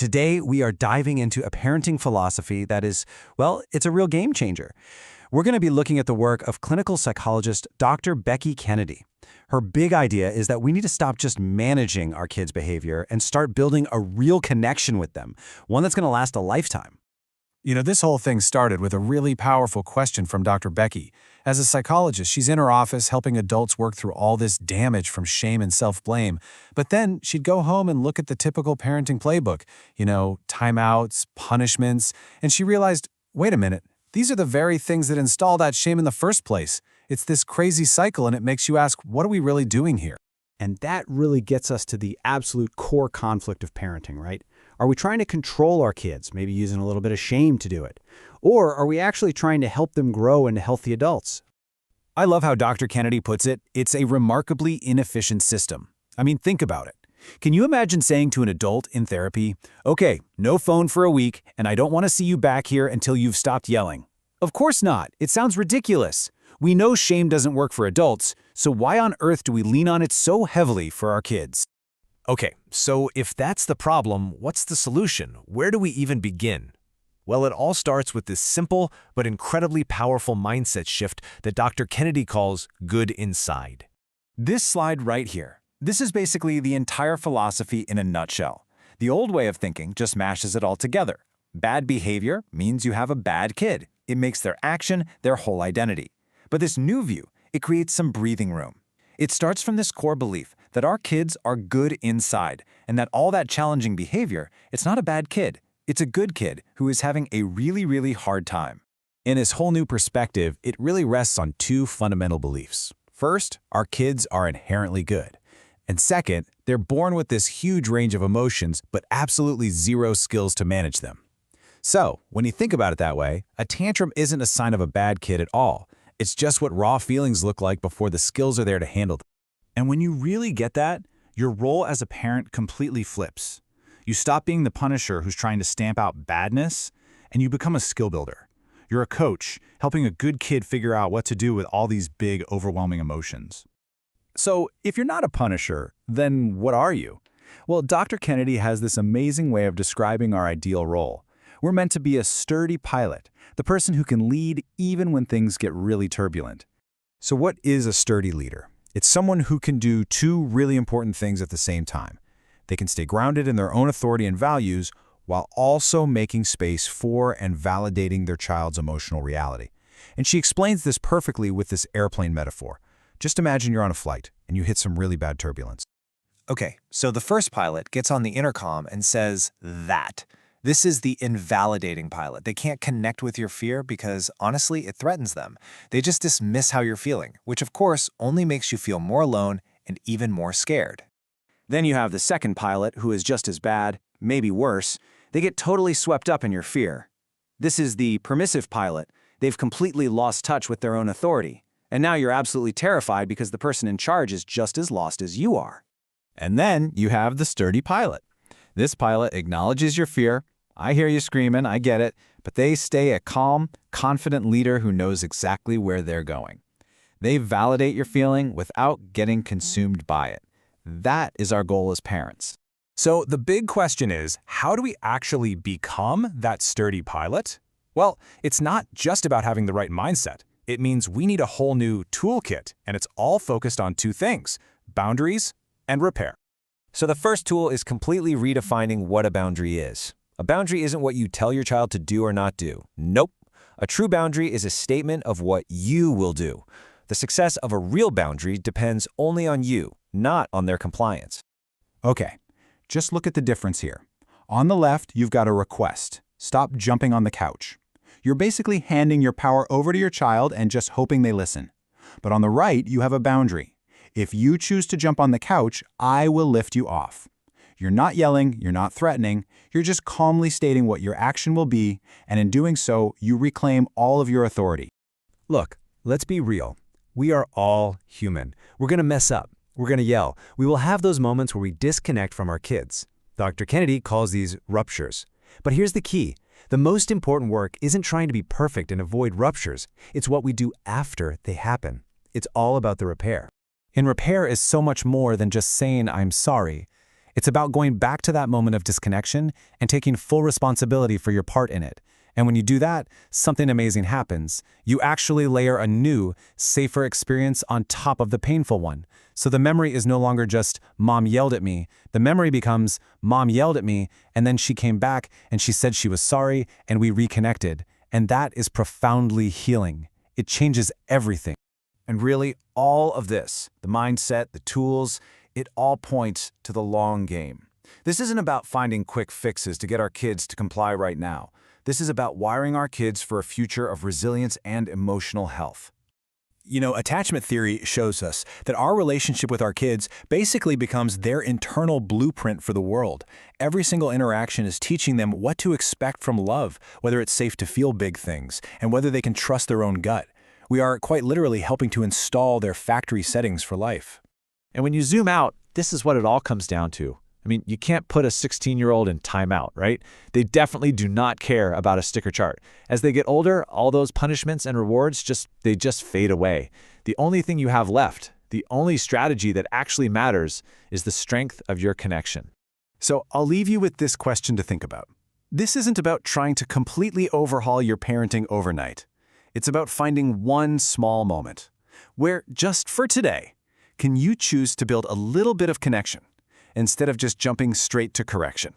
Today, we are diving into a parenting philosophy that is, well, it's a real game changer. We're going to be looking at the work of clinical psychologist Dr. Becky Kennedy. Her big idea is that we need to stop just managing our kids' behavior and start building a real connection with them, one that's going to last a lifetime. This whole thing started with a really powerful question from Dr. Becky. As a psychologist, she's in her office helping adults work through all this damage from shame and self-blame. But then she'd go home and look at the typical parenting playbook, timeouts, punishments, and she realized, wait a minute, these are the very things that install that shame in the first place. It's this crazy cycle, and it makes you ask, what are we really doing here? And that really gets us to the absolute core conflict of parenting, right? Are we trying to control our kids, maybe using a little bit of shame to do it? Or are we actually trying to help them grow into healthy adults? I love how Dr. Kennedy puts it. It's a remarkably inefficient system. I mean, think about it. Can you imagine saying to an adult in therapy, okay, no phone for a week, and I don't want to see you back here until you've stopped yelling? Of course not. It sounds ridiculous. We know shame doesn't work for adults, so why on earth do we lean on it so heavily for our kids? Okay, so if that's the problem, what's the solution? Where do we even begin? Well, it all starts with this simple but incredibly powerful mindset shift that Dr. Kennedy calls good inside. This slide right here, this is basically the entire philosophy in a nutshell. The old way of thinking just mashes it all together. Bad behavior means you have a bad kid. It makes their action their whole identity. But this new view, it creates some breathing room. It starts from this core belief that our kids are good inside, and that all that challenging behavior, it's not a bad kid. It's a good kid who is having a really, really hard time. In this whole new perspective, it really rests on two fundamental beliefs. First, our kids are inherently good. And second, they're born with this huge range of emotions, but absolutely zero skills to manage them. So, when you think about it that way, a tantrum isn't a sign of a bad kid at all. It's just what raw feelings look like before the skills are there to handle them. And when you really get that, your role as a parent completely flips. You stop being the punisher who's trying to stamp out badness, and you become a skill builder. You're a coach, helping a good kid figure out what to do with all these big, overwhelming emotions. So, if you're not a punisher, then what are you? Well, Dr. Kennedy has this amazing way of describing our ideal role. We're meant to be a sturdy pilot, the person who can lead even when things get really turbulent. So what is a sturdy leader? It's someone who can do two really important things at the same time. They can stay grounded in their own authority and values while also making space for and validating their child's emotional reality. And she explains this perfectly with this airplane metaphor. Just imagine you're on a flight and you hit some really bad turbulence. Okay, so the first pilot gets on the intercom and says that. This is the invalidating pilot. They can't connect with your fear because, honestly, it threatens them. They just dismiss how you're feeling, which of course only makes you feel more alone and even more scared. Then you have the second pilot, who is just as bad, maybe worse. They get totally swept up in your fear. This is the permissive pilot. They've completely lost touch with their own authority. And now you're absolutely terrified because the person in charge is just as lost as you are. And then you have the sturdy pilot. This pilot acknowledges your fear. I hear you screaming, I get it, but they stay a calm, confident leader who knows exactly where they're going. They validate your feeling without getting consumed by it. That is our goal as parents. So the big question is, how do we actually become that sturdy pilot? Well, it's not just about having the right mindset. It means we need a whole new toolkit, and it's all focused on two things: boundaries and repair. So the first tool is completely redefining what a boundary is. A boundary isn't what you tell your child to do or not do. Nope. A true boundary is a statement of what you will do. The success of a real boundary depends only on you, not on their compliance. Okay, just look at the difference here. On the left, you've got a request. Stop jumping on the couch. You're basically handing your power over to your child and just hoping they listen. But on the right, you have a boundary. If you choose to jump on the couch, I will lift you off. You're not yelling, you're not threatening, you're just calmly stating what your action will be, and in doing so, you reclaim all of your authority. Look, let's be real. We are all human. We're going to mess up. We're going to yell. We will have those moments where we disconnect from our kids. Dr. Kennedy calls these ruptures. But here's the key. The most important work isn't trying to be perfect and avoid ruptures. It's what we do after they happen. It's all about the repair. And repair is so much more than just saying I'm sorry. It's about going back to that moment of disconnection and taking full responsibility for your part in it. And when you do that, something amazing happens. You actually layer a new, safer experience on top of the painful one. So the memory is no longer just, Mom yelled at me. The memory becomes, Mom yelled at me, and then she came back and she said she was sorry, and we reconnected. And that is profoundly healing. It changes everything. And really, all of this, the mindset, the tools, it all points to the long game. This isn't about finding quick fixes to get our kids to comply right now. This is about wiring our kids for a future of resilience and emotional health. You know, attachment theory shows us that our relationship with our kids basically becomes their internal blueprint for the world. Every single interaction is teaching them what to expect from love, whether it's safe to feel big things, and whether they can trust their own gut. We are quite literally helping to install their factory settings for life. And when you zoom out, this is what it all comes down to. I mean, you can't put a 16-year-old in timeout, right? They definitely do not care about a sticker chart. As they get older, all those punishments and rewards just fade away. The only thing you have left, the only strategy that actually matters, is the strength of your connection. So I'll leave you with this question to think about. This isn't about trying to completely overhaul your parenting overnight. It's about finding one small moment where, just for today, can you choose to build a little bit of connection instead of just jumping straight to correction.